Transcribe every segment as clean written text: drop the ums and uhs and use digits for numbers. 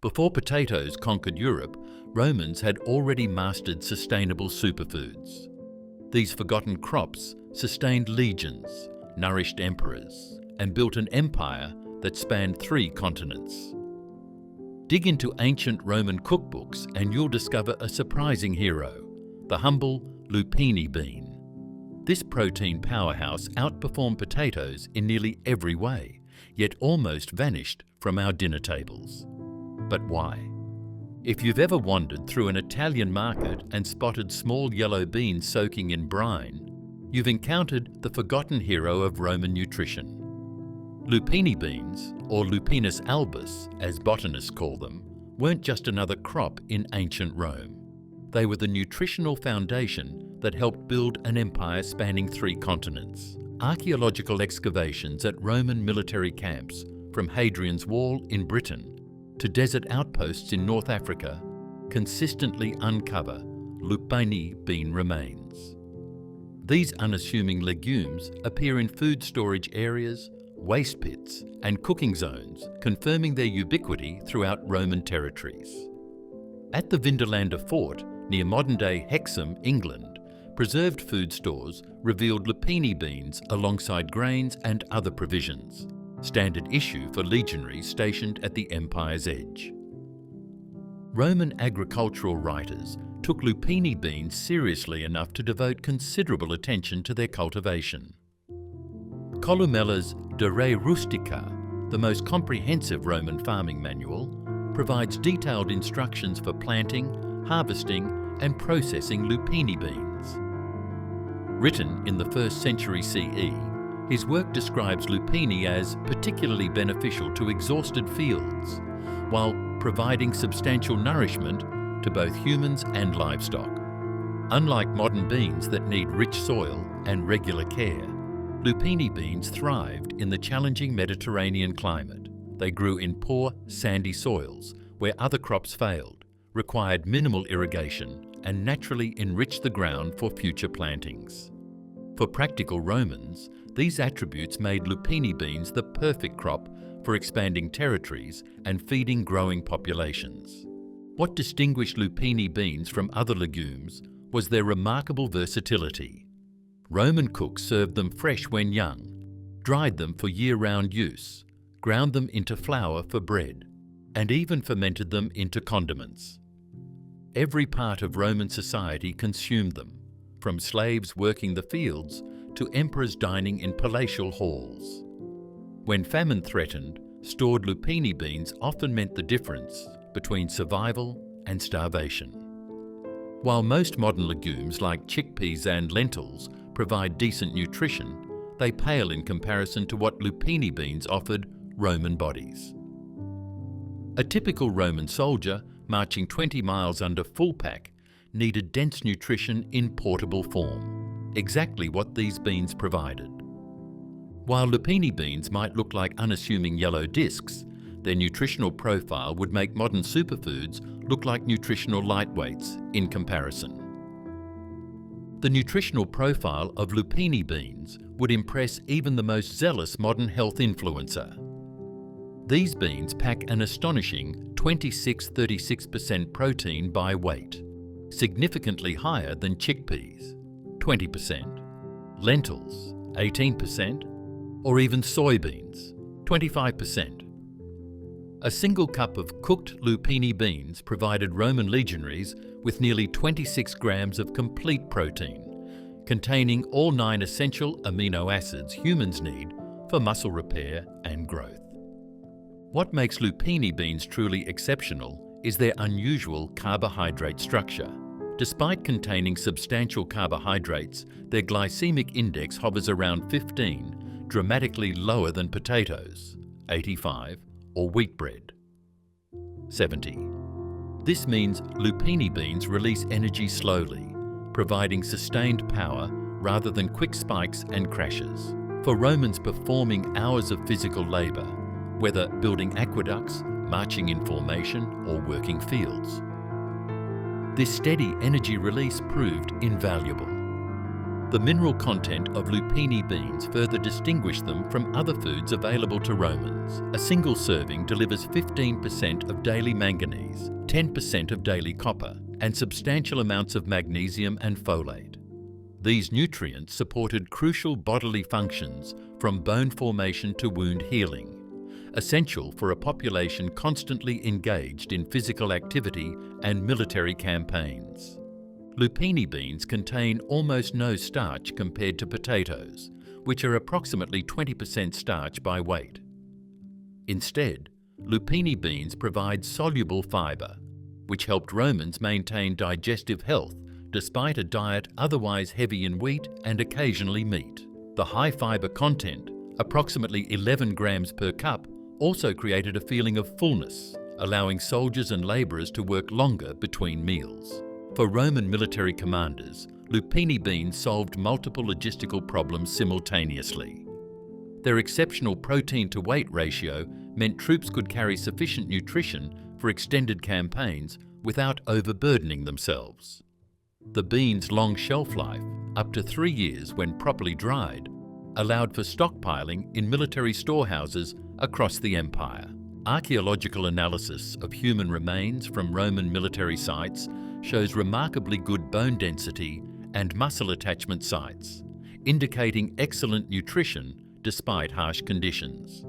Before potatoes conquered Europe, Romans had already mastered sustainable superfoods. These forgotten crops sustained legions, nourished emperors, and built an empire that spanned 3 continents. Dig into ancient Roman cookbooks and you'll discover a surprising hero, the humble lupini bean. This protein powerhouse outperformed potatoes in nearly every way, yet almost vanished from our dinner tables. But why? If you've ever wandered through an Italian market and spotted small yellow beans soaking in brine, you've encountered the forgotten hero of Roman nutrition. Lupini beans, or Lupinus albus, as botanists call them, weren't just another crop in ancient Rome. They were the nutritional foundation that helped build an empire spanning 3 continents. Archaeological excavations at Roman military camps, from Hadrian's Wall in Britain to desert outposts in North Africa, consistently uncover lupini bean remains. These unassuming legumes appear in food storage areas, waste pits, and cooking zones, confirming their ubiquity throughout Roman territories. At the Vindolanda Fort, near modern-day Hexham, England, preserved food stores revealed lupini beans alongside grains and other provisions, standard issue for legionaries stationed at the empire's edge. Roman agricultural writers took lupini beans seriously enough to devote considerable attention to their cultivation. Columella's De Re Rustica, the most comprehensive Roman farming manual, provides detailed instructions for planting, harvesting, and processing lupini beans. Written in the 1st century CE, his work describes lupini as particularly beneficial to exhausted fields, while providing substantial nourishment to both humans and livestock. Unlike modern beans that need rich soil and regular care, lupini beans thrived in the challenging Mediterranean climate. They grew in poor, sandy soils where other crops failed, required minimal irrigation, and naturally enriched the ground for future plantings. For practical Romans, these attributes made lupini beans the perfect crop for expanding territories and feeding growing populations. What distinguished lupini beans from other legumes was their remarkable versatility. Roman cooks served them fresh when young, dried them for year-round use, ground them into flour for bread, and even fermented them into condiments. Every part of Roman society consumed them, from slaves working the fields to emperors dining in palatial halls. When famine threatened, stored lupini beans often meant the difference between survival and starvation. While most modern legumes like chickpeas and lentils provide decent nutrition, they pale in comparison to what lupini beans offered Roman bodies. A typical Roman soldier marching 20 miles under full pack needed dense nutrition in portable form, exactly what these beans provided. While lupini beans might look like unassuming yellow discs, their nutritional profile would make modern superfoods look like nutritional lightweights in comparison. The nutritional profile of lupini beans would impress even the most zealous modern health influencer. These beans pack an astonishing 26-36% protein by weight, significantly higher than chickpeas, 20%, lentils, 18%, or even soybeans, 25%. A single cup of cooked lupini beans provided Roman legionaries with nearly 26 grams of complete protein, containing all 9 essential amino acids humans need for muscle repair and growth. What makes lupini beans truly exceptional is their unusual carbohydrate structure. Despite containing substantial carbohydrates, their glycemic index hovers around 15, dramatically lower than potatoes, 85, or wheat bread, 70. This means lupini beans release energy slowly, providing sustained power rather than quick spikes and crashes. For Romans performing hours of physical labor, whether building aqueducts, marching in formation, or working fields, this steady energy release proved invaluable. The mineral content of lupini beans further distinguished them from other foods available to Romans. A single serving delivers 15% of daily manganese, 10% of daily copper, and substantial amounts of magnesium and folate. These nutrients supported crucial bodily functions from bone formation to wound healing, essential for a population constantly engaged in physical activity and military campaigns. Lupini beans contain almost no starch compared to potatoes, which are approximately 20% starch by weight. Instead, lupini beans provide soluble fibre, which helped Romans maintain digestive health despite a diet otherwise heavy in wheat and occasionally meat. The high fibre content, approximately 11 grams per cup, also created a feeling of fullness, allowing soldiers and labourers to work longer between meals. For Roman military commanders, lupini beans solved multiple logistical problems simultaneously. Their exceptional protein-to-weight ratio meant troops could carry sufficient nutrition for extended campaigns without overburdening themselves. The beans' long shelf life, up to 3 years when properly dried, allowed for stockpiling in military storehouses across the empire. Archaeological analysis of human remains from Roman military sites shows remarkably good bone density and muscle attachment sites, indicating excellent nutrition despite harsh conditions.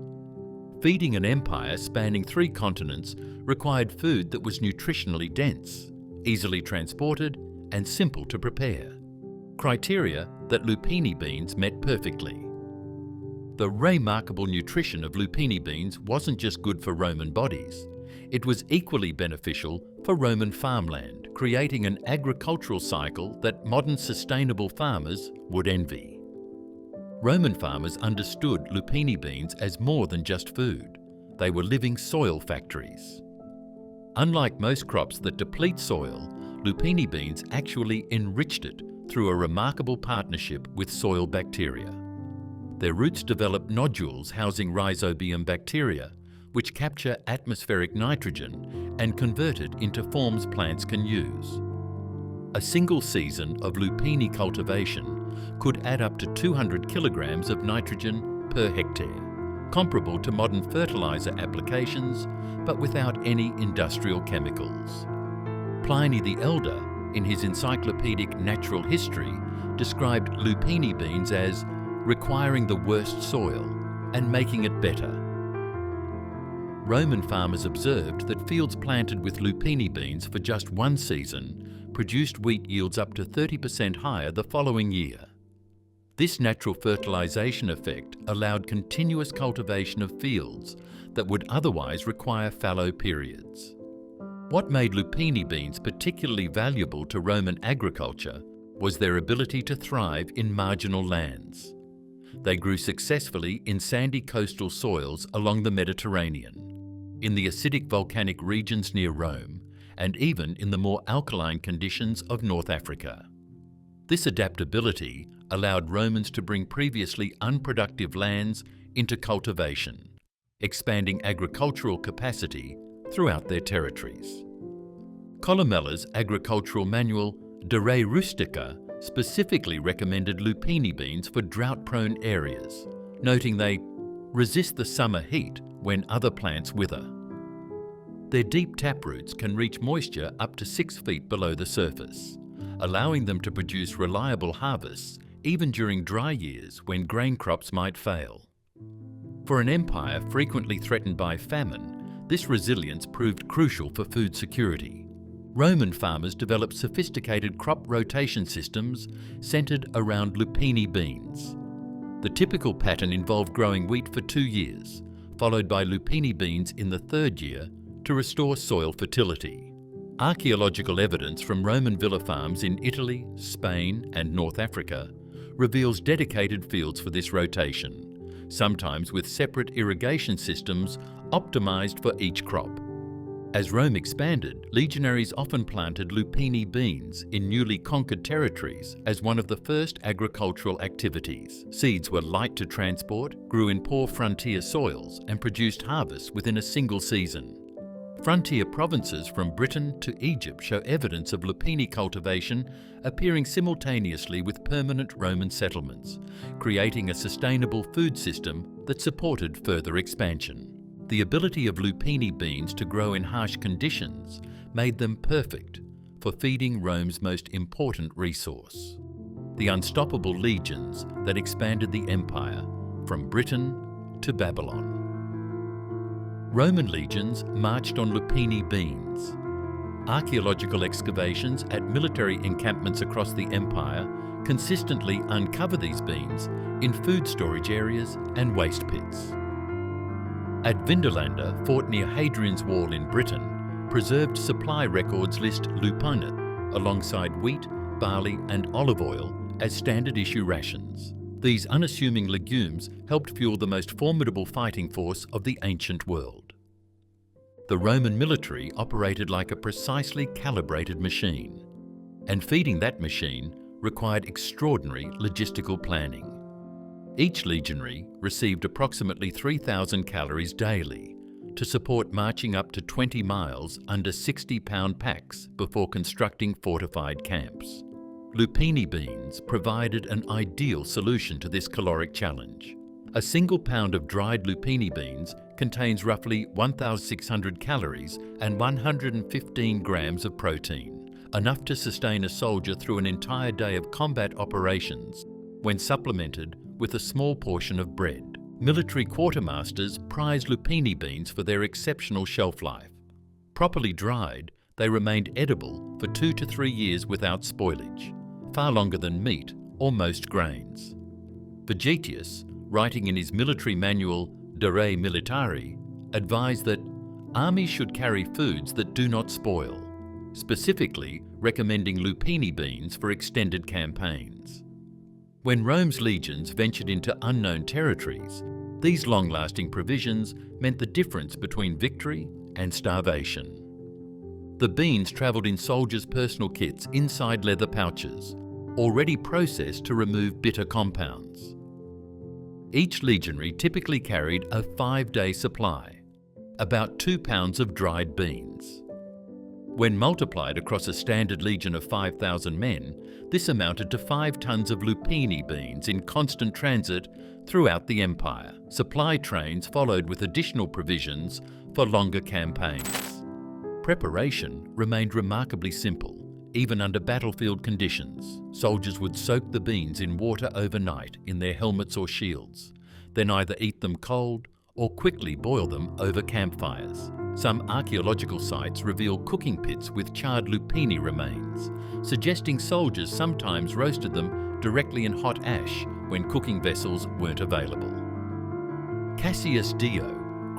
Feeding an empire spanning 3 continents required food that was nutritionally dense, easily transported, and simple to prepare. Criteria that lupini beans met perfectly. The remarkable nutrition of lupini beans wasn't just good for Roman bodies. It was equally beneficial for Roman farmland, creating an agricultural cycle that modern sustainable farmers would envy. Roman farmers understood lupini beans as more than just food. They were living soil factories. Unlike most crops that deplete soil, lupini beans actually enriched it through a remarkable partnership with soil bacteria. Their roots develop nodules housing rhizobium bacteria, which capture atmospheric nitrogen and convert it into forms plants can use. A single season of lupini cultivation could add up to 200 kilograms of nitrogen per hectare, comparable to modern fertilizer applications, but without any industrial chemicals. Pliny the Elder, in his encyclopedic Natural History, described lupini beans as requiring the worst soil and making it better. Roman farmers observed that fields planted with lupini beans for just 1 season produced wheat yields up to 30% higher the following year. This natural fertilization effect allowed continuous cultivation of fields that would otherwise require fallow periods. What made lupini beans particularly valuable to Roman agriculture was their ability to thrive in marginal lands. They grew successfully in sandy coastal soils along the Mediterranean, in the acidic volcanic regions near Rome, and even in the more alkaline conditions of North Africa. This adaptability allowed Romans to bring previously unproductive lands into cultivation, expanding agricultural capacity throughout their territories. Columella's agricultural manual, De Re Rustica, specifically recommended lupini beans for drought-prone areas, noting they resist the summer heat when other plants wither. Their deep taproots can reach moisture up to 6 feet below the surface, allowing them to produce reliable harvests even during dry years when grain crops might fail. For an empire frequently threatened by famine, this resilience proved crucial for food security. Roman farmers developed sophisticated crop rotation systems centered around lupini beans. The typical pattern involved growing wheat for 2 years, followed by lupini beans in the 3rd year to restore soil fertility. Archaeological evidence from Roman villa farms in Italy, Spain, and North Africa reveals dedicated fields for this rotation, sometimes with separate irrigation systems optimized for each crop. As Rome expanded, legionaries often planted lupini beans in newly conquered territories as one of the first agricultural activities. Seeds were light to transport, grew in poor frontier soils, and produced harvests within a single season. Frontier provinces from Britain to Egypt show evidence of lupini cultivation appearing simultaneously with permanent Roman settlements, creating a sustainable food system that supported further expansion. The ability of lupini beans to grow in harsh conditions made them perfect for feeding Rome's most important resource. The unstoppable legions that expanded the empire from Britain to Babylon. Roman legions marched on lupini beans. Archaeological excavations at military encampments across the empire consistently uncover these beans in food storage areas and waste pits. At Vindolanda, fort near Hadrian's Wall in Britain, preserved supply records list lupini alongside wheat, barley and olive oil as standard issue rations. These unassuming legumes helped fuel the most formidable fighting force of the ancient world. The Roman military operated like a precisely calibrated machine, and feeding that machine required extraordinary logistical planning. Each legionary received approximately 3,000 calories daily to support marching up to 20 miles under 60-pound packs before constructing fortified camps. Lupini beans provided an ideal solution to this caloric challenge. A single pound of dried lupini beans contains roughly 1,600 calories and 115 grams of protein, enough to sustain a soldier through an entire day of combat operations when supplemented with a small portion of bread. Military quartermasters prized lupini beans for their exceptional shelf life. Properly dried, they remained edible for 2 to 3 years without spoilage, far longer than meat or most grains. Vegetius, writing in his military manual De Re Militari, advised that armies should carry foods that do not spoil, specifically recommending lupini beans for extended campaigns. When Rome's legions ventured into unknown territories, these long-lasting provisions meant the difference between victory and starvation. The beans travelled in soldiers' personal kits inside leather pouches, already processed to remove bitter compounds. Each legionary typically carried a 5-day supply, about 2 pounds of dried beans. When multiplied across a standard legion of 5,000 men, this amounted to 5 tons of lupini beans in constant transit throughout the empire. Supply trains followed with additional provisions for longer campaigns. Preparation remained remarkably simple, even under battlefield conditions. Soldiers would soak the beans in water overnight in their helmets or shields, then either eat them cold or quickly boil them over campfires. Some archaeological sites reveal cooking pits with charred lupini remains, suggesting soldiers sometimes roasted them directly in hot ash when cooking vessels weren't available. Cassius Dio,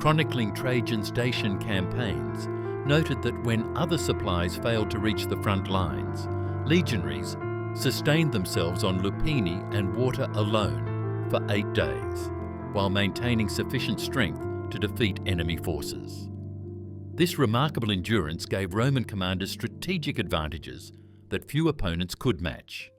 chronicling Trajan's Dacian campaigns, noted that when other supplies failed to reach the front lines, legionaries sustained themselves on lupini and water alone for 8 days, while maintaining sufficient strength to defeat enemy forces. This remarkable endurance gave Roman commanders strategic advantages that few opponents could match.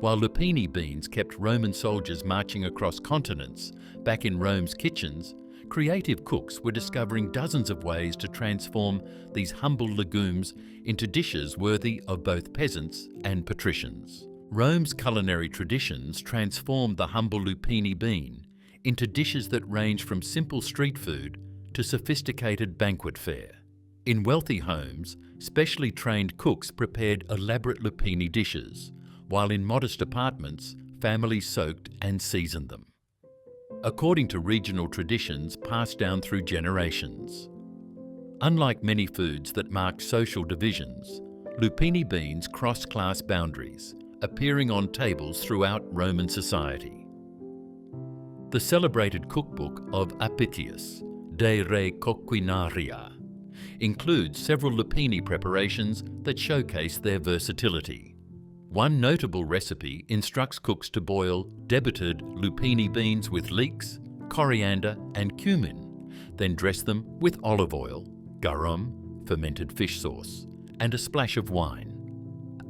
While lupini beans kept Roman soldiers marching across continents back in Rome's kitchens, creative cooks were discovering dozens of ways to transform these humble legumes into dishes worthy of both peasants and patricians. Rome's culinary traditions transformed the humble lupini bean into dishes that range from simple street food to sophisticated banquet fare. In wealthy homes, specially trained cooks prepared elaborate lupini dishes, while in modest apartments, families soaked and seasoned them, according to regional traditions passed down through generations. Unlike many foods that marked social divisions, lupini beans crossed class boundaries, appearing on tables throughout Roman society. The celebrated cookbook of Apicius, De Re Coquinaria, includes several lupini preparations that showcase their versatility. One notable recipe instructs cooks to boil debuted lupini beans with leeks, coriander and cumin, then dress them with olive oil, garum, fermented fish sauce, and a splash of wine.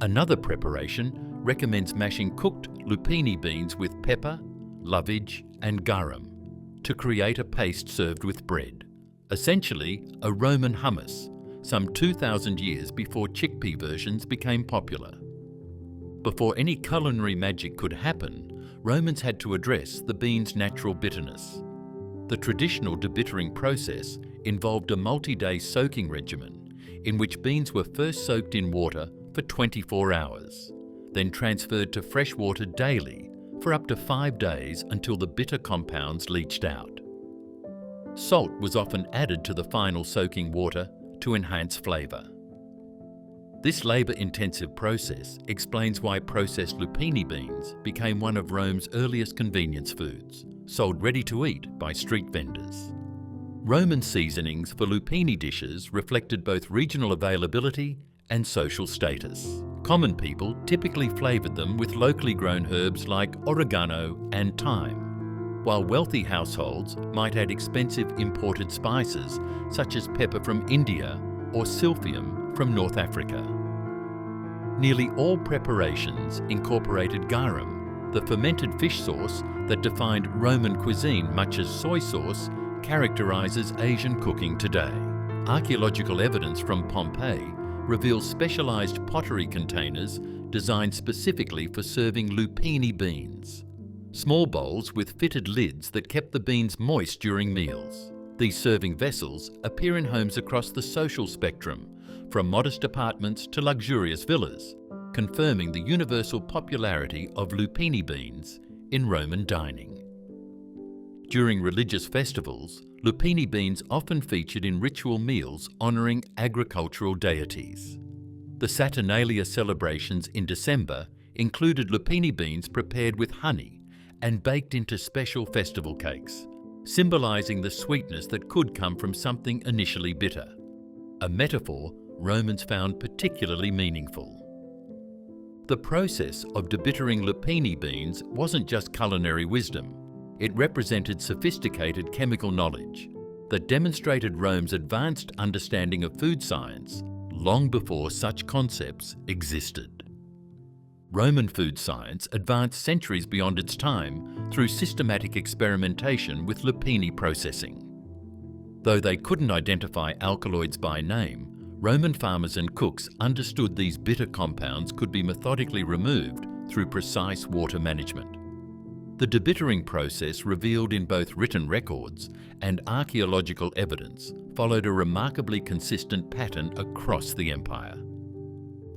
Another preparation recommends mashing cooked lupini beans with pepper, lovage and garum to create a paste served with bread, Essentially, a Roman hummus, some 2,000 years before chickpea versions became popular. Before any culinary magic could happen, Romans had to address the bean's natural bitterness. The traditional debittering process involved a multi-day soaking regimen in which beans were first soaked in water for 24 hours, then transferred to fresh water daily for up to 5 days until the bitter compounds leached out. Salt was often added to the final soaking water to enhance flavour. This labour-intensive process explains why processed lupini beans became one of Rome's earliest convenience foods, sold ready to eat by street vendors. Roman seasonings for lupini dishes reflected both regional availability and social status. Common people typically flavoured them with locally grown herbs like oregano and thyme, while wealthy households might add expensive imported spices such as pepper from India or silphium from North Africa. Nearly all preparations incorporated garum, the fermented fish sauce that defined Roman cuisine much as soy sauce characterises Asian cooking today. Archaeological evidence from Pompeii reveals specialised pottery containers designed specifically for serving lupini beans. Small bowls with fitted lids that kept the beans moist during meals. These serving vessels appear in homes across the social spectrum, from modest apartments to luxurious villas, confirming the universal popularity of lupini beans in Roman dining. During religious festivals, lupini beans often featured in ritual meals honouring agricultural deities. The Saturnalia celebrations in December included lupini beans prepared with honey and baked into special festival cakes, symbolising the sweetness that could come from something initially bitter, a metaphor Romans found particularly meaningful. The process of debittering lupini beans wasn't just culinary wisdom. It represented sophisticated chemical knowledge that demonstrated Rome's advanced understanding of food science long before such concepts existed. Roman food science advanced centuries beyond its time through systematic experimentation with lupini processing. Though they couldn't identify alkaloids by name, Roman farmers and cooks understood these bitter compounds could be methodically removed through precise water management. The debittering process, revealed in both written records and archaeological evidence, followed a remarkably consistent pattern across the empire.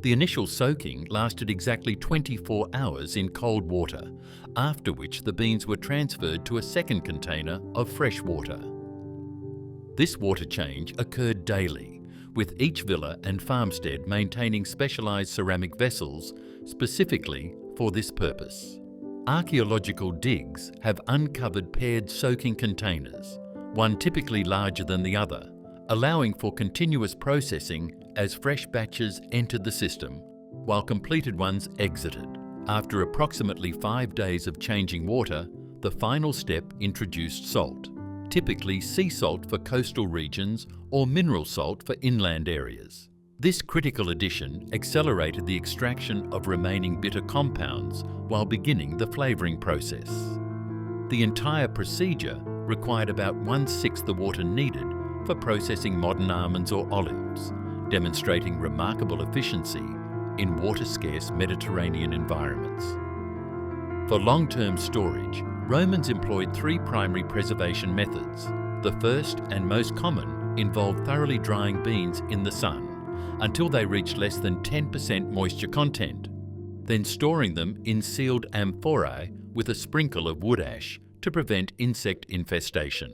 The initial soaking lasted exactly 24 hours in cold water, after which the beans were transferred to a second container of fresh water. This water change occurred daily, with each villa and farmstead maintaining specialised ceramic vessels specifically for this purpose. Archaeological digs have uncovered paired soaking containers, one typically larger than the other, allowing for continuous processing as fresh batches entered the system, while completed ones exited. After approximately 5 days of changing water, the final step introduced salt, typically sea salt for coastal regions or mineral salt for inland areas. This critical addition accelerated the extraction of remaining bitter compounds while beginning the flavouring process. The entire procedure required about 1/6 the water needed for processing modern almonds or olives, demonstrating remarkable efficiency in water-scarce Mediterranean environments. For long-term storage, Romans employed 3 primary preservation methods. The first and most common involved thoroughly drying beans in the sun until they reached less than 10% moisture content, then storing them in sealed amphorae with a sprinkle of wood ash to prevent insect infestation.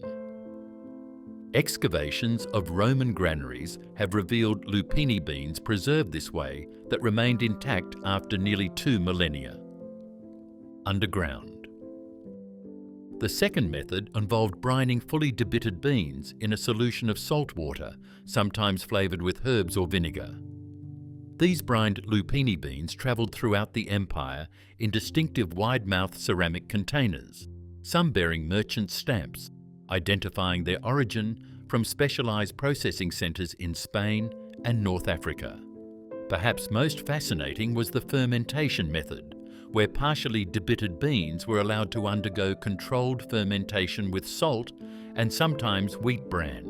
Excavations of Roman granaries have revealed lupini beans preserved this way that remained intact after nearly 2 millennia. Underground. The second method involved brining fully debitted beans in a solution of salt water, sometimes flavoured with herbs or vinegar. These brined lupini beans travelled throughout the empire in distinctive wide-mouthed ceramic containers, some bearing merchant stamps, identifying their origin from specialised processing centres in Spain and North Africa. Perhaps most fascinating was the fermentation method, where partially debitted beans were allowed to undergo controlled fermentation with salt and sometimes wheat bran.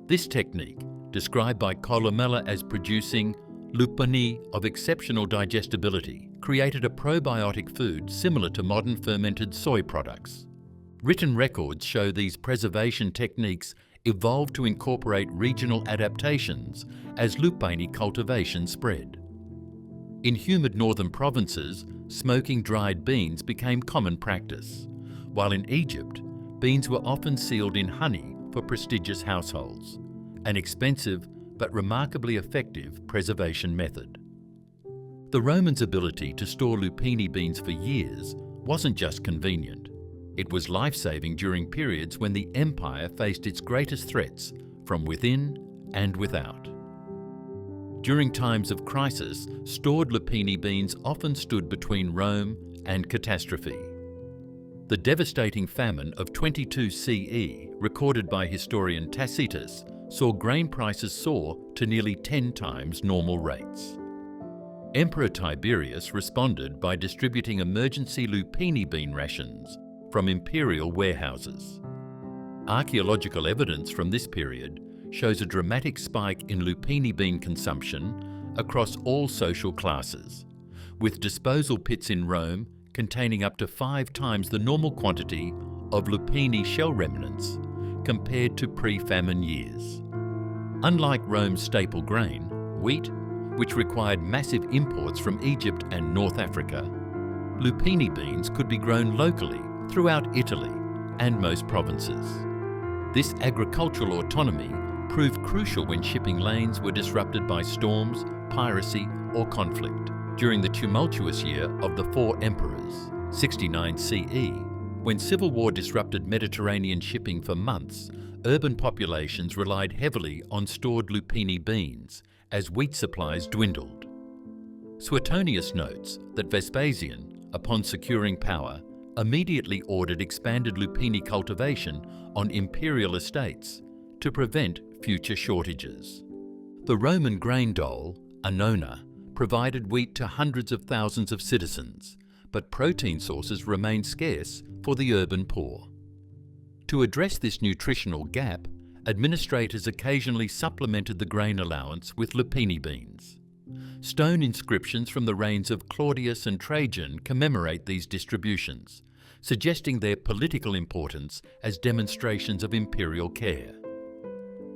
This technique, described by Columella as producing lupini of exceptional digestibility, created a probiotic food similar to modern fermented soy products. Written records show these preservation techniques evolved to incorporate regional adaptations as lupini cultivation spread. In humid northern provinces, smoking dried beans became common practice, while in Egypt, beans were often sealed in honey for prestigious households, an expensive but remarkably effective preservation method. The Romans' ability to store lupini beans for years wasn't just convenient. It was life-saving during periods when the empire faced its greatest threats from within and without. During times of crisis, stored lupini beans often stood between Rome and catastrophe. The devastating famine of 22 CE, recorded by historian Tacitus, saw grain prices soar to nearly 10 times normal rates. Emperor Tiberius responded by distributing emergency lupini bean rations from imperial warehouses. Archaeological evidence from this period shows a dramatic spike in lupini bean consumption across all social classes, with disposal pits in Rome containing up to 5 times the normal quantity of lupini shell remnants compared to pre-famine years. Unlike Rome's staple grain, wheat, which required massive imports from Egypt and North Africa, lupini beans could be grown locally throughout Italy and most provinces. This agricultural autonomy proved crucial when shipping lanes were disrupted by storms, piracy, or conflict. During the tumultuous year of the Four Emperors, 69 CE, when civil war disrupted Mediterranean shipping for months, urban populations relied heavily on stored lupini beans as wheat supplies dwindled. Suetonius notes that Vespasian, upon securing power, immediately ordered expanded lupini cultivation on imperial estates to prevent future shortages. The Roman grain dole, annona, provided wheat to hundreds of thousands of citizens, but protein sources remained scarce for the urban poor. To address this nutritional gap, administrators occasionally supplemented the grain allowance with lupini beans. Stone inscriptions from the reigns of Claudius and Trajan commemorate these distributions, suggesting their political importance as demonstrations of imperial care.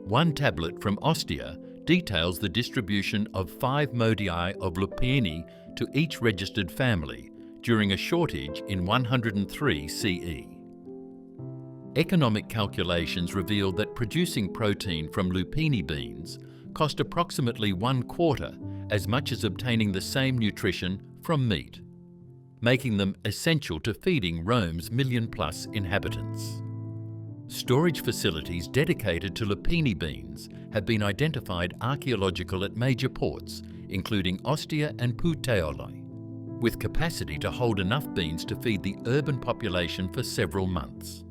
One tablet from Ostia details the distribution of 5 modi of lupini to each registered family during a shortage in 103 CE. Economic calculations revealed that producing protein from lupini beans cost approximately 1/4 as much as obtaining the same nutrition from meat, making them essential to feeding Rome's million-plus inhabitants. Storage facilities dedicated to lupini beans have been identified archaeological at major ports, including Ostia and Puteoli, with capacity to hold enough beans to feed the urban population for several months.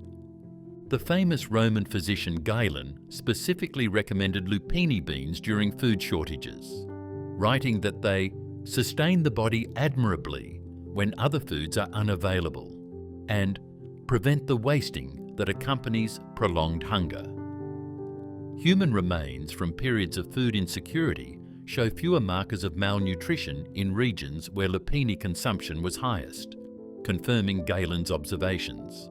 The famous Roman physician Galen specifically recommended lupini beans during food shortages, writing that they sustain the body admirably when other foods are unavailable and prevent the wasting that accompanies prolonged hunger. Human remains from periods of food insecurity show fewer markers of malnutrition in regions where lupini consumption was highest, confirming Galen's observations.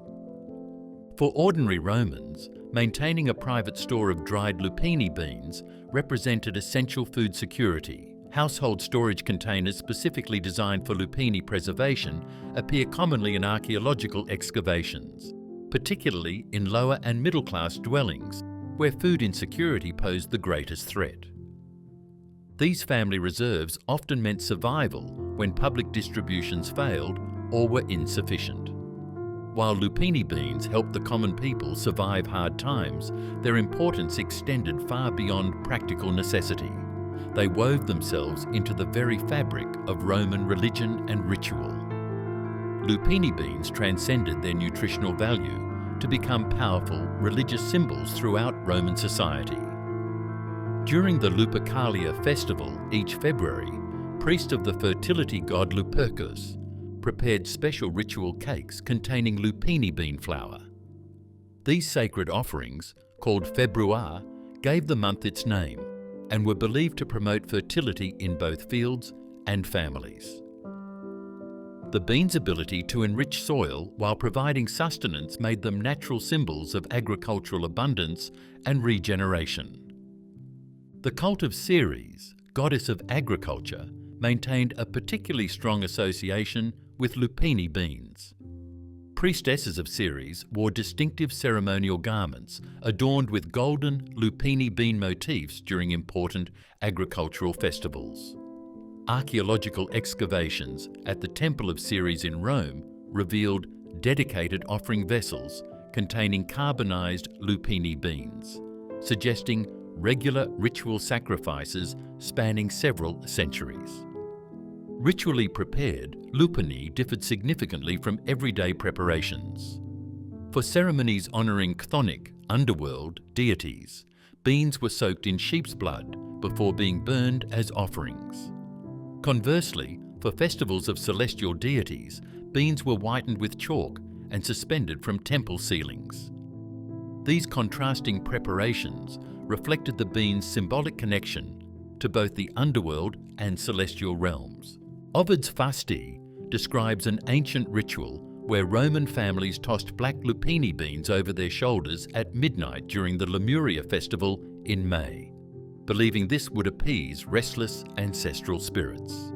For ordinary Romans, maintaining a private store of dried lupini beans represented essential food security. Household storage containers specifically designed for lupini preservation appear commonly in archaeological excavations, particularly in lower and middle-class dwellings, where food insecurity posed the greatest threat. These family reserves often meant survival when public distributions failed or were insufficient. While lupini beans helped the common people survive hard times, their importance extended far beyond practical necessity. They wove themselves into the very fabric of Roman religion and ritual. Lupini beans transcended their nutritional value to become powerful religious symbols throughout Roman society. During the Lupercalia festival each February, priests of the fertility god Lupercus prepared special ritual cakes containing lupini bean flour. These sacred offerings, called februar, gave the month its name and were believed to promote fertility in both fields and families. The beans' ability to enrich soil while providing sustenance made them natural symbols of agricultural abundance and regeneration. The cult of Ceres, goddess of agriculture, maintained a particularly strong association with lupini beans. Priestesses of Ceres wore distinctive ceremonial garments adorned with golden lupini bean motifs during important agricultural festivals. Archaeological excavations at the Temple of Ceres in Rome revealed dedicated offering vessels containing carbonized lupini beans, suggesting regular ritual sacrifices spanning several centuries. Ritually prepared, lupini differed significantly from everyday preparations. For ceremonies honouring chthonic, underworld deities, beans were soaked in sheep's blood before being burned as offerings. Conversely, for festivals of celestial deities, beans were whitened with chalk and suspended from temple ceilings. These contrasting preparations reflected the beans' symbolic connection to both the underworld and celestial realms. Ovid's Fasti describes an ancient ritual where Roman families tossed black lupini beans over their shoulders at midnight during the Lemuria festival in May, believing this would appease restless ancestral spirits.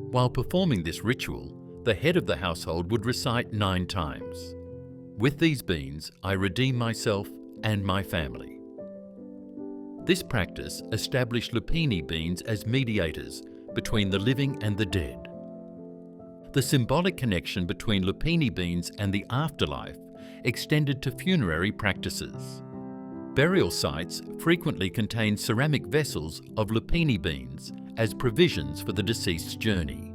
While performing this ritual, the head of the household would recite 9 times, "With these beans I redeem myself and my family." This practice established lupini beans as mediators between the living and the dead. The symbolic connection between lupini beans and the afterlife extended to funerary practices. Burial sites frequently contain ceramic vessels of lupini beans as provisions for the deceased's journey.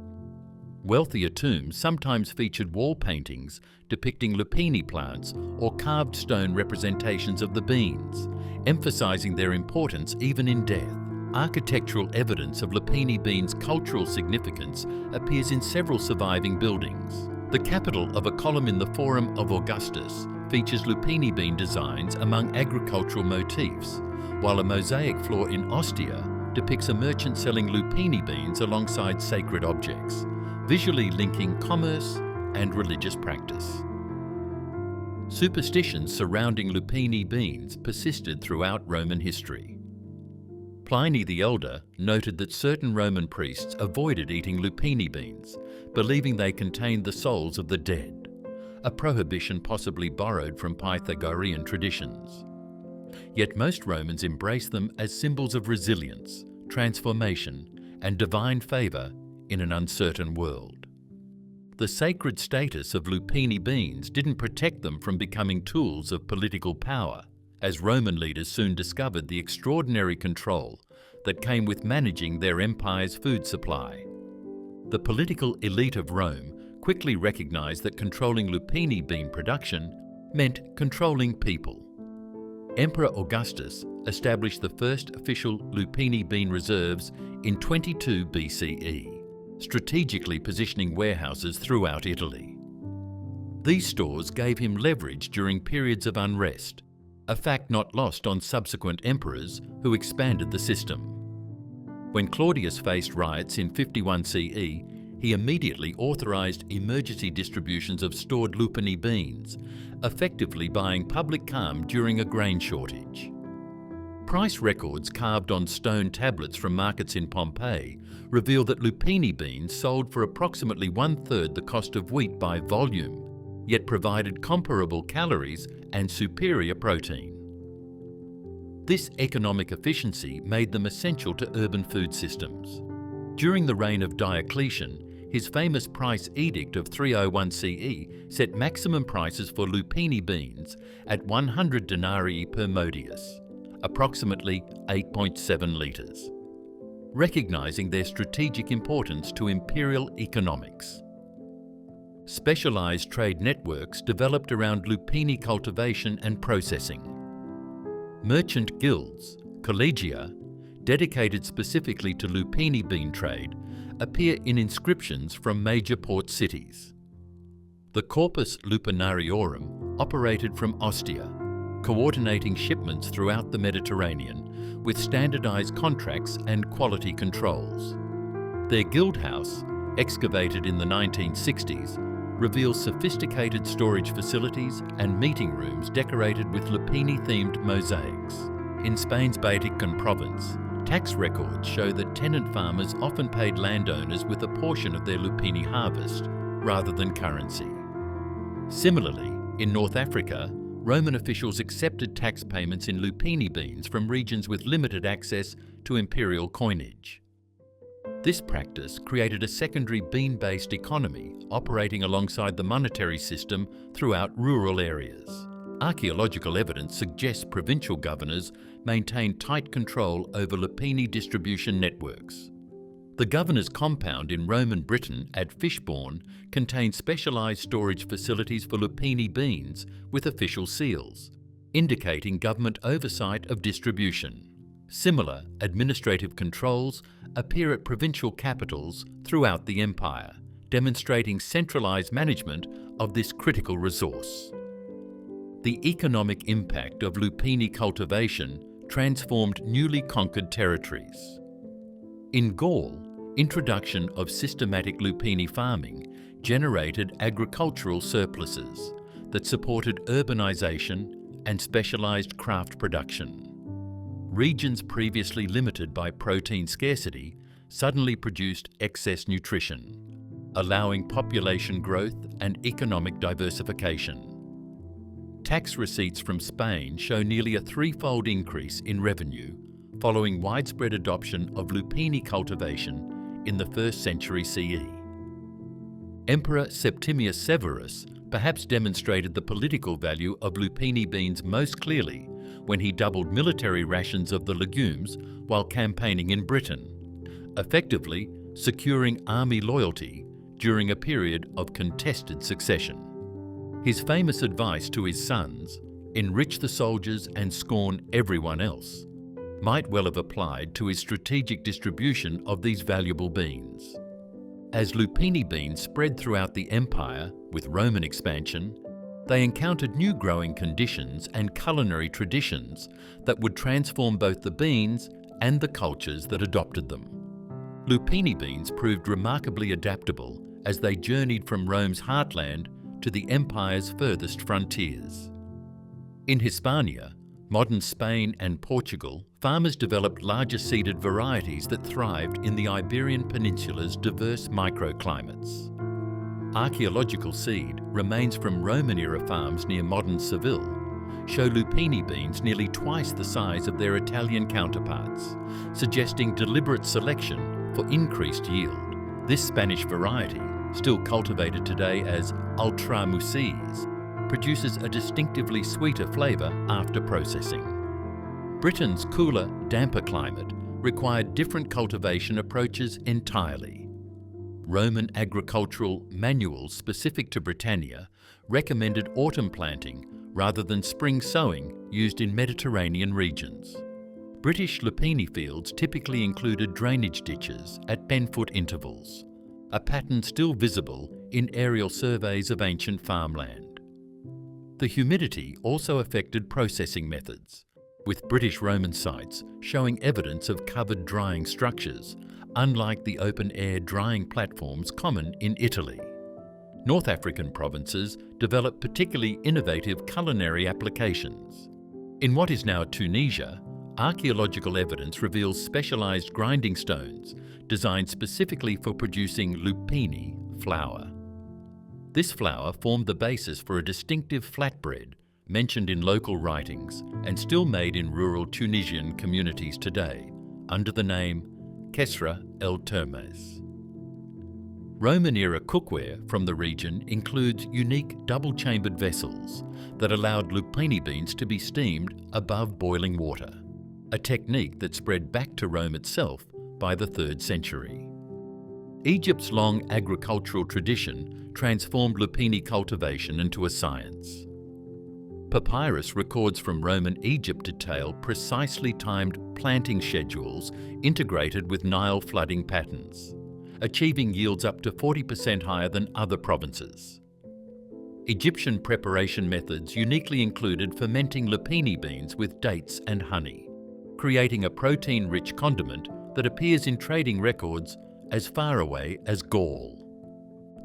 Wealthier tombs sometimes featured wall paintings depicting lupini plants or carved stone representations of the beans, emphasizing their importance even in death. Architectural evidence of lupini beans' cultural significance appears in several surviving buildings. The capital of a column in the Forum of Augustus features lupini bean designs among agricultural motifs, while a mosaic floor in Ostia depicts a merchant selling lupini beans alongside sacred objects, visually linking commerce and religious practice. Superstitions surrounding lupini beans persisted throughout Roman history. Pliny the Elder noted that certain Roman priests avoided eating lupini beans, believing they contained the souls of the dead, a prohibition possibly borrowed from Pythagorean traditions. Yet most Romans embraced them as symbols of resilience, transformation, and divine favour in an uncertain world. The sacred status of lupini beans didn't protect them from becoming tools of political power, as Roman leaders soon discovered the extraordinary control that came with managing their empire's food supply. The political elite of Rome quickly recognized that controlling lupini bean production meant controlling people. Emperor Augustus established the first official lupini bean reserves in 22 BCE, strategically positioning warehouses throughout Italy. These stores gave him leverage during periods of unrest, a fact not lost on subsequent emperors who expanded the system. When Claudius faced riots in 51 CE, he immediately authorized emergency distributions of stored lupini beans, effectively buying public calm during a grain shortage. Price records carved on stone tablets from markets in Pompeii reveal that lupini beans sold for approximately 1/3 the cost of wheat by volume, yet provided comparable calories and superior protein. This economic efficiency made them essential to urban food systems. During the reign of Diocletian, his famous price edict of 301 CE set maximum prices for lupini beans at 100 denarii per modius, approximately 8.7 litres, recognising their strategic importance to imperial economics. Specialised trade networks developed around lupini cultivation and processing. Merchant guilds, collegia, dedicated specifically to lupini bean trade, appear in inscriptions from major port cities. The Corpus Lupinariorum operated from Ostia, coordinating shipments throughout the Mediterranean with standardized contracts and quality controls. Their guild house, excavated in the 1960s, reveals sophisticated storage facilities and meeting rooms decorated with lupini-themed mosaics. In Spain's Baetica province, tax records show that tenant farmers often paid landowners with a portion of their lupini harvest rather than currency. Similarly, in North Africa, Roman officials accepted tax payments in lupini beans from regions with limited access to imperial coinage. This practice created a secondary bean-based economy operating alongside the monetary system throughout rural areas. Archaeological evidence suggests provincial governors maintained tight control over lupini distribution networks. The governor's compound in Roman Britain at Fishbourne contained specialised storage facilities for lupini beans with official seals, indicating government oversight of distribution. Similar administrative controls appear at provincial capitals throughout the empire, demonstrating centralised management of this critical resource. The economic impact of lupini cultivation transformed newly conquered territories. In Gaul, introduction of systematic lupini farming generated agricultural surpluses that supported urbanisation and specialised craft production. Regions previously limited by protein scarcity suddenly produced excess nutrition, allowing population growth and economic diversification. Tax receipts from Spain show nearly a threefold increase in revenue following widespread adoption of lupini cultivation in the 1st century CE. Emperor Septimius Severus perhaps demonstrated the political value of lupini beans most clearly when he doubled military rations of the legumes while campaigning in Britain, effectively securing army loyalty during a period of contested succession. His famous advice to his sons, enrich the soldiers and scorn everyone else, might well have applied to his strategic distribution of these valuable beans. As lupini beans spread throughout the empire with Roman expansion, they encountered new growing conditions and culinary traditions that would transform both the beans and the cultures that adopted them. Lupini beans proved remarkably adaptable as they journeyed from Rome's heartland to the empire's furthest frontiers. In Hispania, modern Spain and Portugal, farmers developed larger seeded varieties that thrived in the Iberian Peninsula's diverse microclimates. Archaeological seed remains from Roman-era farms near modern Seville show lupini beans nearly twice the size of their Italian counterparts, suggesting deliberate selection for increased yield. This Spanish variety, still cultivated today as ultramuces, produces a distinctively sweeter flavour after processing. Britain's cooler, damper climate required different cultivation approaches entirely. Roman agricultural manuals specific to Britannia recommended autumn planting rather than spring sowing used in Mediterranean regions. British lupini fields typically included drainage ditches at 10-foot intervals, a pattern still visible in aerial surveys of ancient farmland. The humidity also affected processing methods, with British Roman sites showing evidence of covered drying structures, unlike the open-air drying platforms common in Italy. North African provinces developed particularly innovative culinary applications. In what is now Tunisia, archaeological evidence reveals specialised grinding stones designed specifically for producing lupini flour. This flour formed the basis for a distinctive flatbread mentioned in local writings and still made in rural Tunisian communities today under the name Kesra el Termes. Roman-era cookware from the region includes unique double-chambered vessels that allowed lupini beans to be steamed above boiling water, a technique that spread back to Rome itself by the 3rd century. Egypt's long agricultural tradition transformed lupini cultivation into a science. Papyrus records from Roman Egypt detail precisely timed planting schedules integrated with Nile flooding patterns, achieving yields up to 40% higher than other provinces. Egyptian preparation methods uniquely included fermenting lupini beans with dates and honey, creating a protein-rich condiment that appears in trading records as far away as Gaul.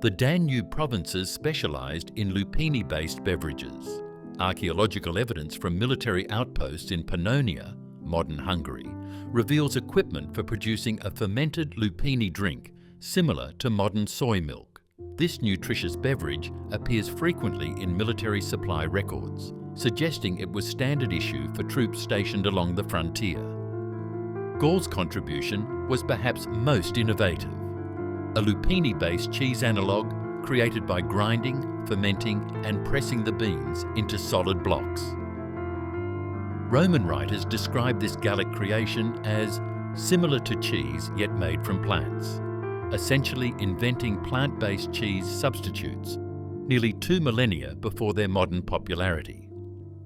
The Danube provinces specialised in lupini-based beverages. Archaeological evidence from military outposts in Pannonia, modern Hungary, reveals equipment for producing a fermented lupini drink similar to modern soy milk. This nutritious beverage appears frequently in military supply records, suggesting it was standard issue for troops stationed along the frontier. Gaul's contribution was perhaps most innovative. A lupini-based cheese analogue created by grinding, fermenting and pressing the beans into solid blocks. Roman writers describe this Gallic creation as similar to cheese yet made from plants, essentially inventing plant-based cheese substitutes nearly 2 millennia before their modern popularity.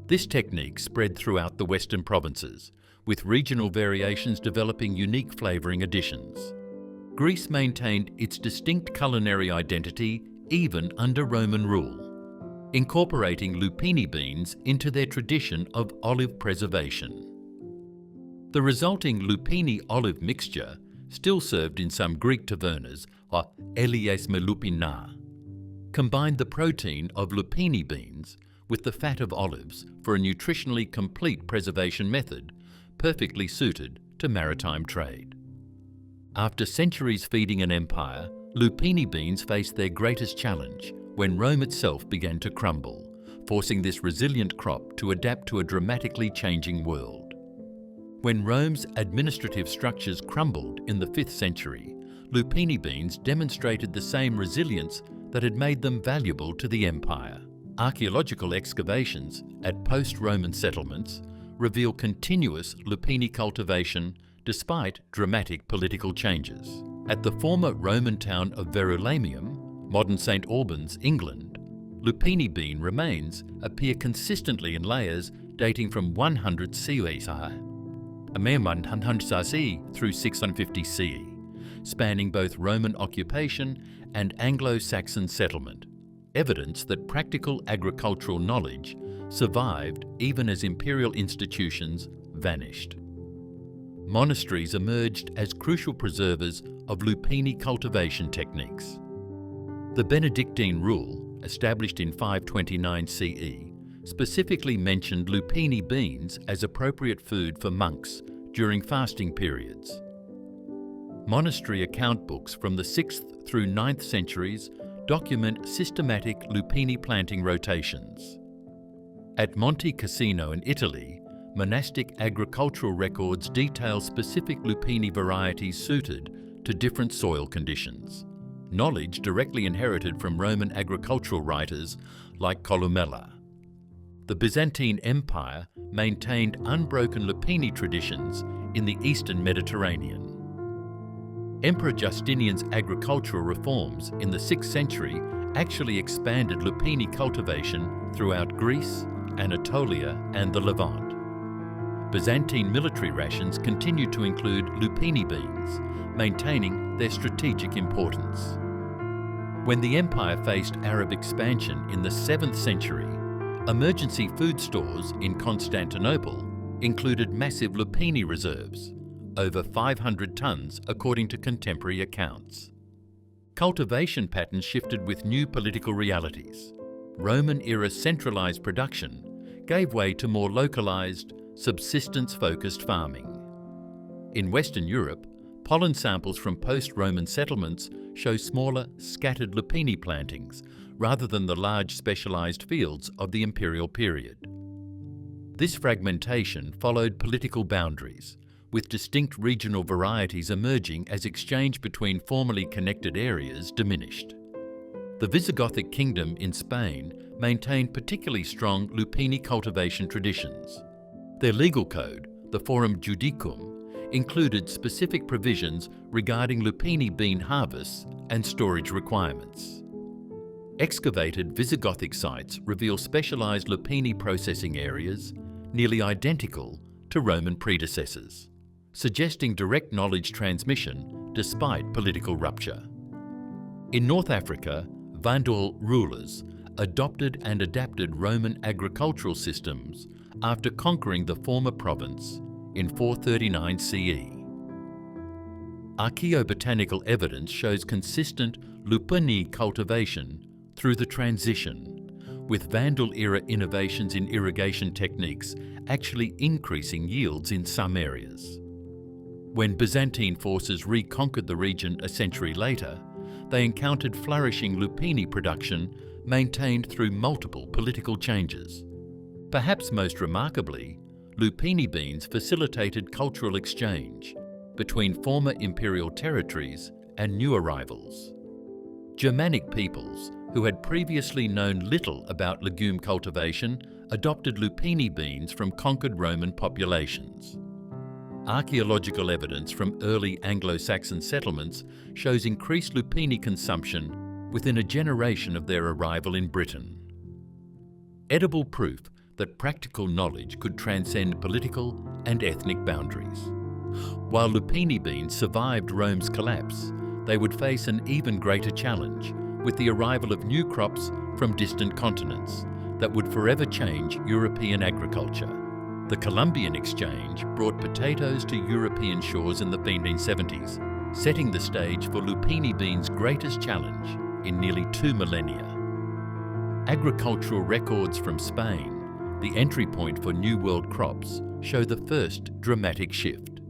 This technique spread throughout the Western provinces, with regional variations developing unique flavouring additions. Greece maintained its distinct culinary identity even under Roman rule, incorporating lupini beans into their tradition of olive preservation. The resulting lupini-olive mixture, still served in some Greek tavernas, or elies me lupina, combined the protein of lupini beans with the fat of olives for a nutritionally complete preservation method, perfectly suited to maritime trade. After centuries feeding an empire, lupini beans faced their greatest challenge when Rome itself began to crumble, forcing this resilient crop to adapt to a dramatically changing world. When Rome's administrative structures crumbled in the 5th century, lupini beans demonstrated the same resilience that had made them valuable to the empire. Archaeological excavations at post-Roman settlements reveal continuous lupini cultivation despite dramatic political changes. At the former Roman town of Verulamium, modern St Albans, England, lupini bean remains appear consistently in layers dating from 100 CE through 650 CE, spanning both Roman occupation and Anglo-Saxon settlement, evidence that practical agricultural knowledge survived even as imperial institutions vanished. Monasteries emerged as crucial preservers of lupini cultivation techniques. The Benedictine rule, established in 529 CE, specifically mentioned lupini beans as appropriate food for monks during fasting periods. Monastery account books from the 6th through 9th centuries document systematic lupini planting rotations. At Monte Cassino in Italy, monastic agricultural records detail specific lupini varieties suited to different soil conditions, knowledge directly inherited from Roman agricultural writers like Columella. The Byzantine Empire maintained unbroken lupini traditions in the Eastern Mediterranean. Emperor Justinian's agricultural reforms in the 6th century actually expanded lupini cultivation throughout Greece, Anatolia and the Levant. Byzantine military rations continued to include lupini beans, maintaining their strategic importance. When the empire faced Arab expansion in the 7th century, emergency food stores in Constantinople included massive lupini reserves, over 500 tons according to contemporary accounts. Cultivation patterns shifted with new political realities. Roman-era centralised production gave way to more localised, subsistence-focused farming. In Western Europe, pollen samples from post-Roman settlements show smaller, scattered lupini plantings rather than the large specialised fields of the imperial period. This fragmentation followed political boundaries, with distinct regional varieties emerging as exchange between formerly connected areas diminished. The Visigothic kingdom in Spain maintained particularly strong lupini cultivation traditions. Their legal code, the Forum Judicum, included specific provisions regarding lupini bean harvests and storage requirements. Excavated Visigothic sites reveal specialised lupini processing areas nearly identical to Roman predecessors, suggesting direct knowledge transmission despite political rupture. In North Africa, Vandal rulers adopted and adapted Roman agricultural systems after conquering the former province in 439 CE. Archaeobotanical evidence shows consistent lupini cultivation through the transition, with Vandal-era innovations in irrigation techniques actually increasing yields in some areas. When Byzantine forces reconquered the region a century later, they encountered flourishing lupini production maintained through multiple political changes. Perhaps most remarkably, lupini beans facilitated cultural exchange between former imperial territories and new arrivals. Germanic peoples, who had previously known little about legume cultivation, adopted lupini beans from conquered Roman populations. Archaeological evidence from early Anglo-Saxon settlements shows increased lupini consumption within a generation of their arrival in Britain. Edible proof that practical knowledge could transcend political and ethnic boundaries. While lupini beans survived Rome's collapse, they would face an even greater challenge with the arrival of new crops from distant continents that would forever change European agriculture. The Columbian Exchange brought potatoes to European shores in the 1570s, setting the stage for lupini beans' greatest challenge in nearly 2 millennia. Agricultural records from Spain, the entry point for New World crops, show the first dramatic shift.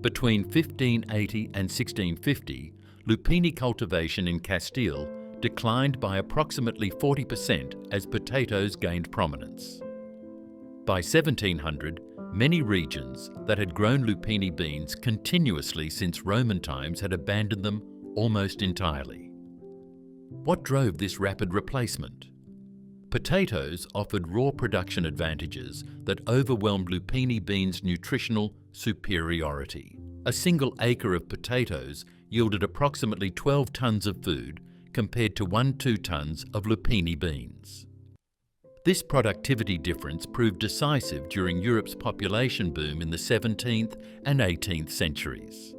Between 1580 and 1650, lupini cultivation in Castile declined by approximately 40% as potatoes gained prominence. By 1700, many regions that had grown lupini beans continuously since Roman times had abandoned them almost entirely. What drove this rapid replacement? Potatoes offered raw production advantages that overwhelmed lupini beans' nutritional superiority. A single acre of potatoes yielded approximately 12 tons of food compared to 1-2 tons of lupini beans. This productivity difference proved decisive during Europe's population boom in the 17th and 18th centuries.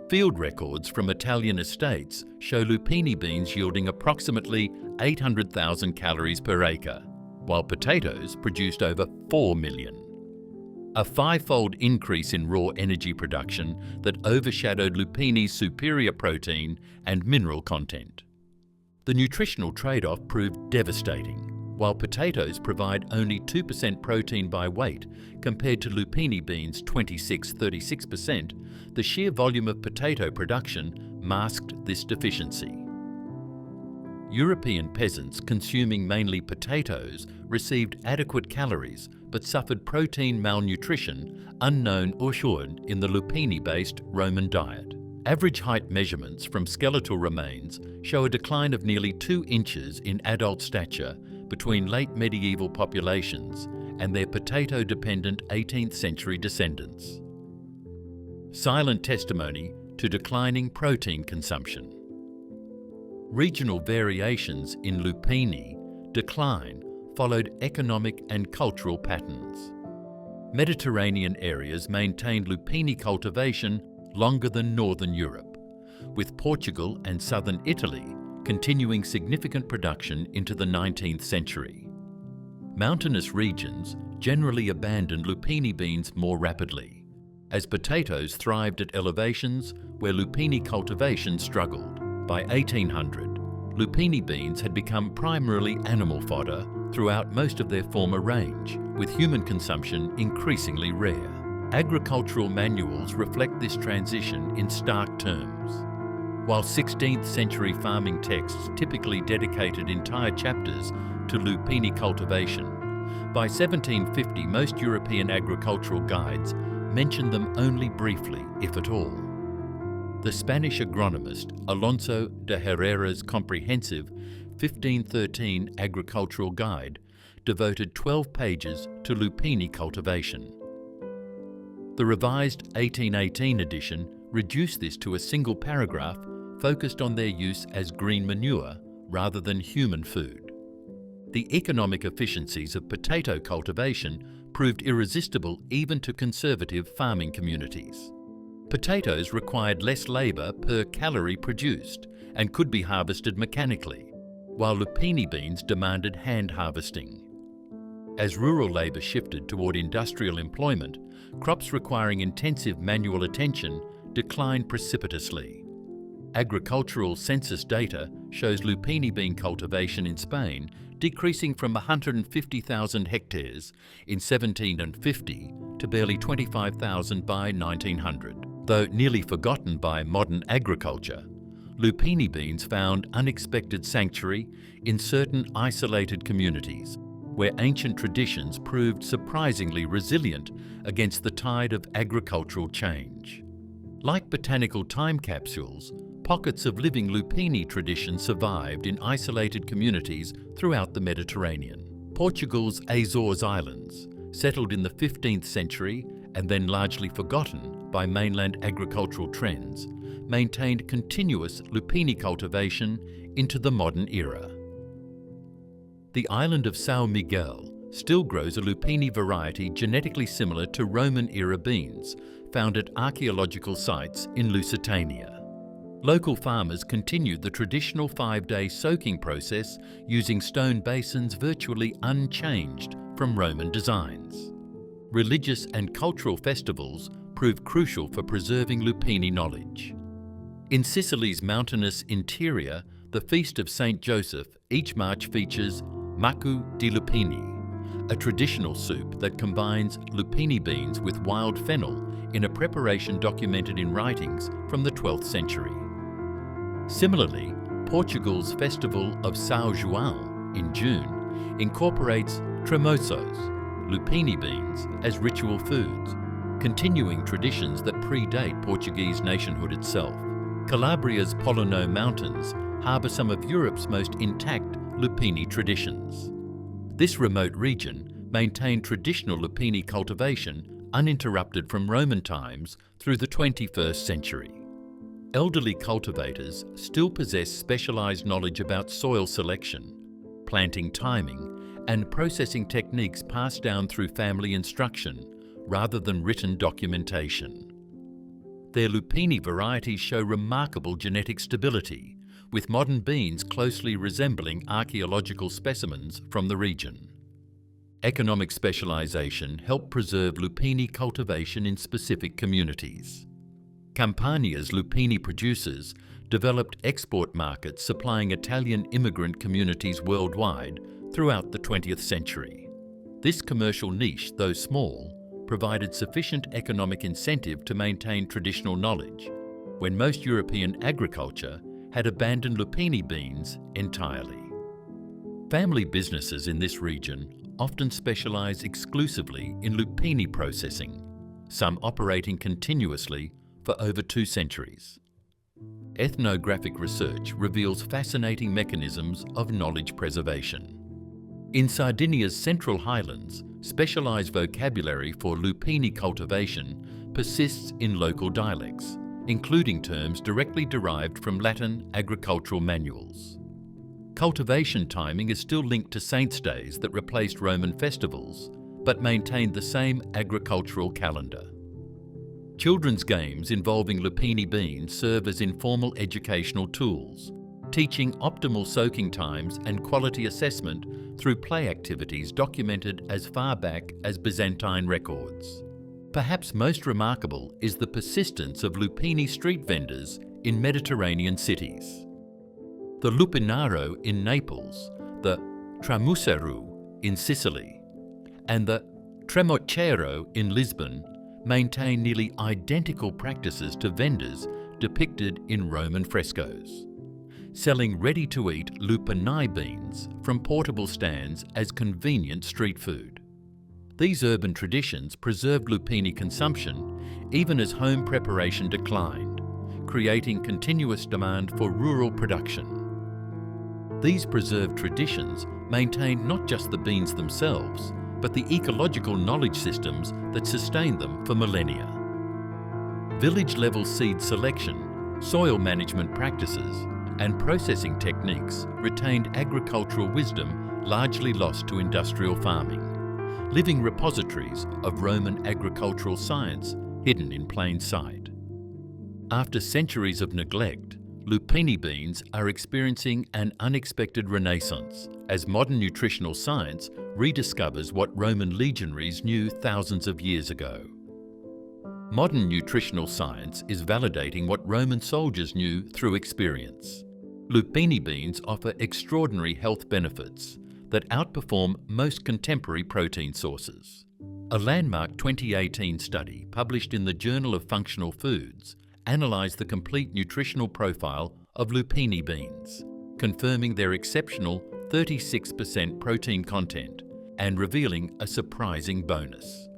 Field records from Italian estates show lupini beans yielding approximately 800,000 calories per acre, while potatoes produced over 4 million. A five-fold increase in raw energy production that overshadowed lupini's superior protein and mineral content. The nutritional trade-off proved devastating. While potatoes provide only 2% protein by weight compared to lupini beans' 26-36%, the sheer volume of potato production masked this deficiency. European peasants consuming mainly potatoes received adequate calories but suffered protein malnutrition unknown or assured in the lupini-based Roman diet. Average height measurements from skeletal remains show a decline of nearly 2 inches in adult stature between late medieval populations and their potato-dependent 18th century descendants. Silent testimony to declining protein consumption. Regional variations in lupini decline followed economic and cultural patterns. Mediterranean areas maintained lupini cultivation longer than Northern Europe, with Portugal and southern Italy continuing significant production into the 19th century. Mountainous regions generally abandoned lupini beans more rapidly, as potatoes thrived at elevations where lupini cultivation struggled. By 1800, lupini beans had become primarily animal fodder throughout most of their former range, with human consumption increasingly rare. Agricultural manuals reflect this transition in stark terms. While 16th century farming texts typically dedicated entire chapters to lupini cultivation, by 1750 most European agricultural guides mentioned them only briefly, if at all. The Spanish agronomist Alonso de Herrera's comprehensive 1513 agricultural guide devoted 12 pages to lupini cultivation. The revised 1818 edition reduced this to a single paragraph focused on their use as green manure rather than human food. The economic efficiencies of potato cultivation proved irresistible even to conservative farming communities. Potatoes required less labour per calorie produced and could be harvested mechanically. while lupini beans demanded hand harvesting. As rural labour shifted toward industrial employment, crops requiring intensive manual attention declined precipitously. Agricultural census data shows lupini bean cultivation in Spain decreasing from 150,000 hectares in 1750 to barely 25,000 by 1900. Though nearly forgotten by modern agriculture, lupini beans found unexpected sanctuary in certain isolated communities, where ancient traditions proved surprisingly resilient against the tide of agricultural change. Like botanical time capsules, pockets of living lupini tradition survived in isolated communities throughout the Mediterranean. Portugal's Azores Islands, settled in the 15th century and then largely forgotten by mainland agricultural trends, maintained continuous lupini cultivation into the modern era. The island of São Miguel still grows a lupini variety genetically similar to Roman-era beans, found at archaeological sites in Lusitania. Local farmers continued the traditional 5-day soaking process using stone basins virtually unchanged from Roman designs. Religious and cultural festivals proved crucial for preserving lupini knowledge. In Sicily's mountainous interior, the Feast of Saint Joseph each March features Macu di lupini, a traditional soup that combines lupini beans with wild fennel in a preparation documented in writings from the 12th century. Similarly, Portugal's Festival of São João in June incorporates tremoços, lupini beans, as ritual foods, continuing traditions that predate Portuguese nationhood itself. Calabria's Polonio Mountains harbour some of Europe's most intact lupini traditions. This remote region maintained traditional lupini cultivation uninterrupted from Roman times through the 21st century. Elderly cultivators still possess specialised knowledge about soil selection, planting timing, and processing techniques passed down through family instruction rather than written documentation. Their lupini varieties show remarkable genetic stability, with modern beans closely resembling archaeological specimens from the region. Economic specialisation helped preserve lupini cultivation in specific communities. Campania's lupini producers developed export markets supplying Italian immigrant communities worldwide throughout the 20th century. This commercial niche, though small, provided sufficient economic incentive to maintain traditional knowledge, when most European agriculture had abandoned lupini beans entirely. Family businesses in this region often specialise exclusively in lupini processing, some operating continuously for over 2 centuries. Ethnographic research reveals fascinating mechanisms of knowledge preservation. In Sardinia's Central Highlands, specialised vocabulary for lupini cultivation persists in local dialects, including terms directly derived from Latin agricultural manuals. Cultivation timing is still linked to saints' days that replaced Roman festivals, but maintained the same agricultural calendar. Children's games involving lupini beans serve as informal educational tools, teaching optimal soaking times and quality assessment through play activities documented as far back as Byzantine records. Perhaps most remarkable is the persistence of lupini street vendors in Mediterranean cities. The lupinaro in Naples, the tramuceru in Sicily, and the tremocero in Lisbon maintain nearly identical practices to vendors depicted in Roman frescoes, selling ready-to-eat lupini beans from portable stands as convenient street food. These urban traditions preserved lupini consumption even as home preparation declined, creating continuous demand for rural production. These preserved traditions maintained not just the beans themselves, but the ecological knowledge systems that sustained them for millennia. Village-level seed selection, soil management practices, and processing techniques retained agricultural wisdom largely lost to industrial farming, living repositories of Roman agricultural science hidden in plain sight. After centuries of neglect, lupini beans are experiencing an unexpected renaissance as modern nutritional science rediscovers what Roman legionaries knew thousands of years ago. Modern nutritional science is validating what Roman soldiers knew through experience. Lupini beans offer extraordinary health benefits that outperform most contemporary protein sources. A landmark 2018 study published in the Journal of Functional Foods analysed the complete nutritional profile of lupini beans, confirming their exceptional 36% protein content and revealing a surprising bonus.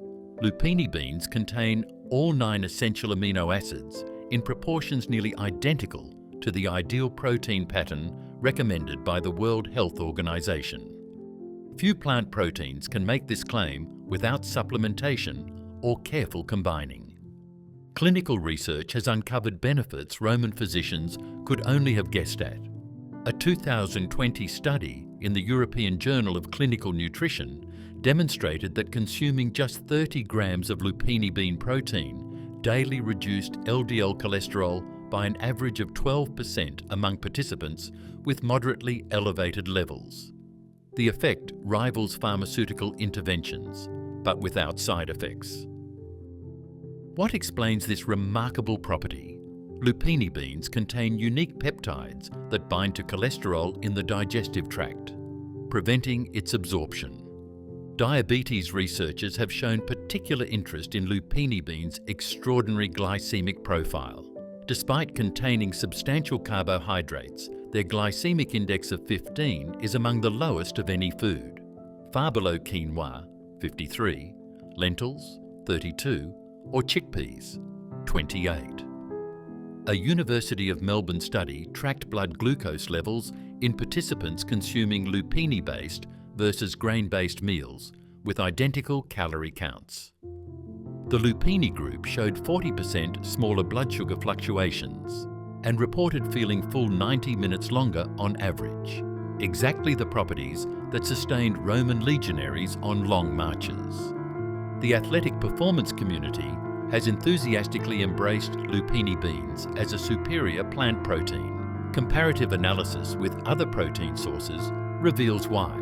Lupini beans contain all 9 essential amino acids in proportions nearly identical to the ideal protein pattern recommended by the World Health Organization. Few plant proteins can make this claim without supplementation or careful combining. Clinical research has uncovered benefits Roman physicians could only have guessed at. A 2020 study in the European Journal of Clinical Nutrition demonstrated that consuming just 30 grams of lupini bean protein daily reduced LDL cholesterol by an average of 12% among participants with moderately elevated levels. The effect rivals pharmaceutical interventions, but without side effects. What explains this remarkable property? Lupini beans contain unique peptides that bind to cholesterol in the digestive tract, preventing its absorption. Diabetes researchers have shown particular interest in lupini beans' extraordinary glycemic profile. Despite containing substantial carbohydrates, their glycemic index of 15 is among the lowest of any food, far below quinoa, 53, lentils, 32, or chickpeas, 28. A University of Melbourne study tracked blood glucose levels in participants consuming lupini-based versus grain-based meals with identical calorie counts. The lupini group showed 40% smaller blood sugar fluctuations and reported feeling full 90 minutes longer on average, exactly the properties that sustained Roman legionaries on long marches. The athletic performance community has enthusiastically embraced lupini beans as a superior plant protein. Comparative analysis with other protein sources reveals why.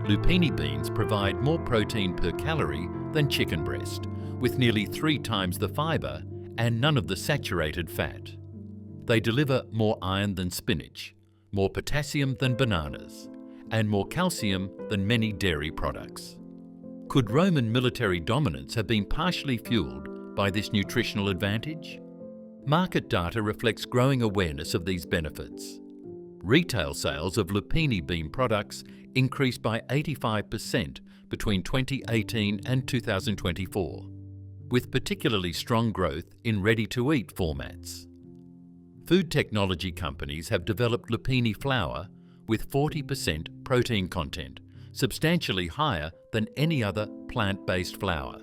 Lupini beans provide more protein per calorie than chicken breast, with nearly 3 times the fibre and none of the saturated fat. They deliver more iron than spinach, more potassium than bananas, and more calcium than many dairy products. Could Roman military dominance have been partially fueled by this nutritional advantage? Market data reflects growing awareness of these benefits. Retail sales of lupini bean products increased by 85% between 2018 and 2024, with particularly strong growth in ready-to-eat formats. Food technology companies have developed lupini flour with 40% protein content, substantially higher than any other plant-based flour,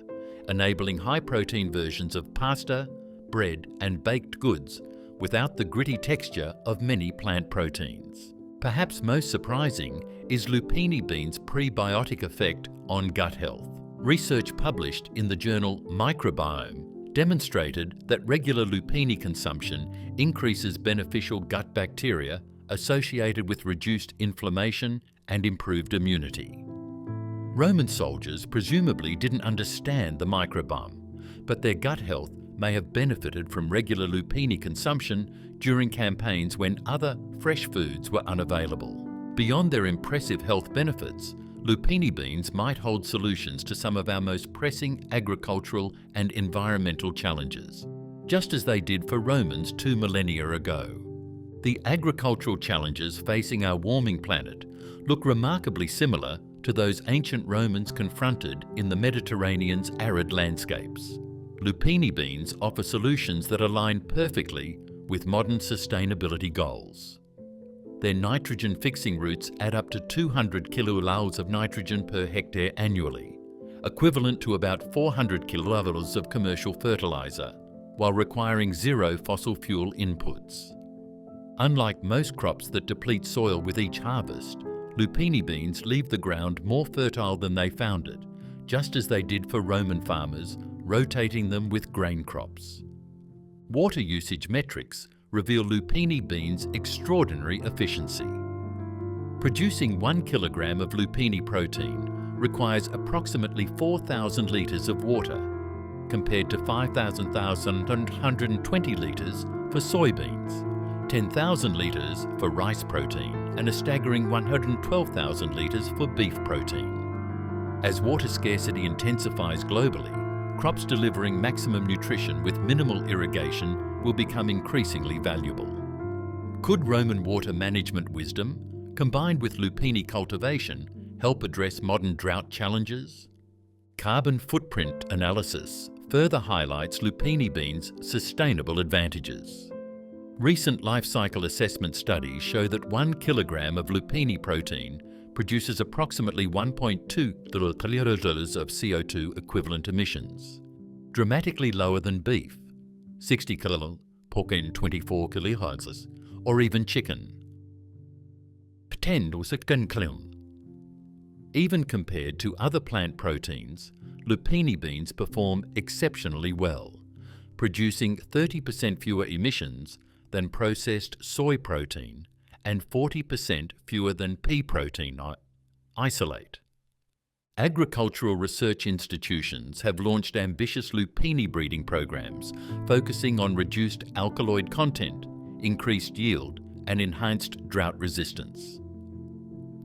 enabling high-protein versions of pasta, bread and baked goods without the gritty texture of many plant proteins. Perhaps most surprising is lupini beans' prebiotic effect on gut health. Research published in the journal Microbiome demonstrated that regular lupini consumption increases beneficial gut bacteria associated with reduced inflammation and improved immunity. Roman soldiers presumably didn't understand the microbiome, but their gut health may have benefited from regular lupini consumption during campaigns when other fresh foods were unavailable. Beyond their impressive health benefits, lupini beans might hold solutions to some of our most pressing agricultural and environmental challenges, just as they did for Romans 2 millennia ago. The agricultural challenges facing our warming planet look remarkably similar to those ancient Romans confronted in the Mediterranean's arid landscapes. Lupini beans offer solutions that align perfectly with modern sustainability goals. Their nitrogen-fixing roots add up to 200 kilojoules of nitrogen per hectare annually, equivalent to about 400 kilojoules of commercial fertilizer, while requiring 0 fossil fuel inputs. Unlike most crops that deplete soil with each harvest, lupini beans leave the ground more fertile than they found it, just as they did for Roman farmers, rotating them with grain crops. Water usage metrics reveal lupini beans' extraordinary efficiency. Producing 1 kilogram of lupini protein requires approximately 4,000 litres of water, compared to 5,120 litres for soybeans, 10,000 litres for rice protein, and a staggering 112,000 litres for beef protein. As water scarcity intensifies globally, crops delivering maximum nutrition with minimal irrigation will become increasingly valuable. Could Roman water management wisdom, combined with lupini cultivation, help address modern drought challenges? Carbon footprint analysis further highlights lupini beans' sustainable advantages. Recent life cycle assessment studies show that 1 kilogram of lupini protein produces approximately 1.2 kilojoules of CO2 equivalent emissions, dramatically lower than beef, 60 kilojoules, pork in 24 kilojoules, or even chicken, 10 or 16 kilojoules. Even compared to other plant proteins, lupini beans perform exceptionally well, producing 30% fewer emissions than processed soy protein and 40% fewer than pea protein isolate. Agricultural research institutions have launched ambitious lupini breeding programs focusing on reduced alkaloid content, increased yield, and enhanced drought resistance.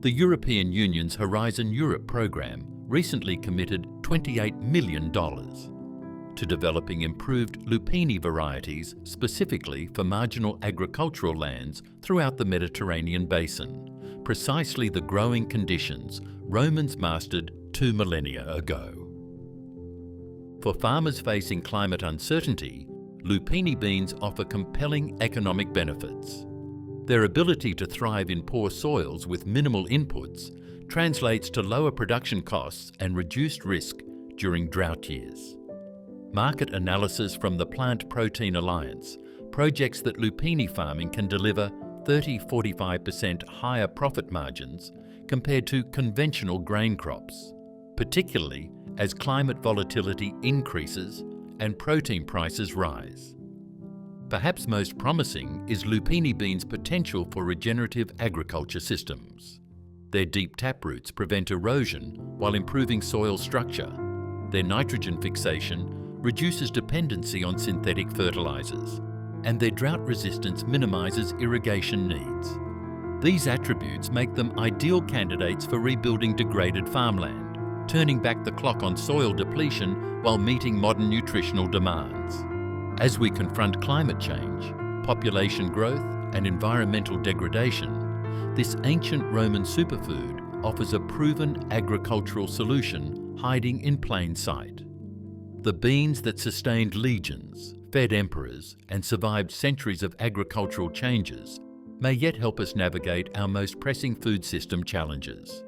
The European Union's Horizon Europe program recently committed $28 million to developing improved lupini varieties specifically for marginal agricultural lands throughout the Mediterranean basin, precisely the growing conditions Romans mastered 2 millennia ago. For farmers facing climate uncertainty, lupini beans offer compelling economic benefits. Their ability to thrive in poor soils with minimal inputs translates to lower production costs and reduced risk during drought years. Market analysis from the Plant Protein Alliance projects that lupini farming can deliver 30–45% higher profit margins compared to conventional grain crops, particularly as climate volatility increases and protein prices rise. Perhaps most promising is lupini beans' potential for regenerative agriculture systems. Their deep taproots prevent erosion while improving soil structure. Their nitrogen fixation reduces dependency on synthetic fertilizers, and their drought resistance minimizes irrigation needs. These attributes make them ideal candidates for rebuilding degraded farmland, turning back the clock on soil depletion while meeting modern nutritional demands. As we confront climate change, population growth, and environmental degradation, this ancient Roman superfood offers a proven agricultural solution hiding in plain sight. The beans that sustained legions, fed emperors, and survived centuries of agricultural changes may yet help us navigate our most pressing food system challenges.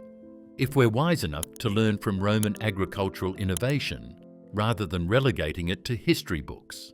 If we're wise enough to learn from Roman agricultural innovation, rather than relegating it to history books.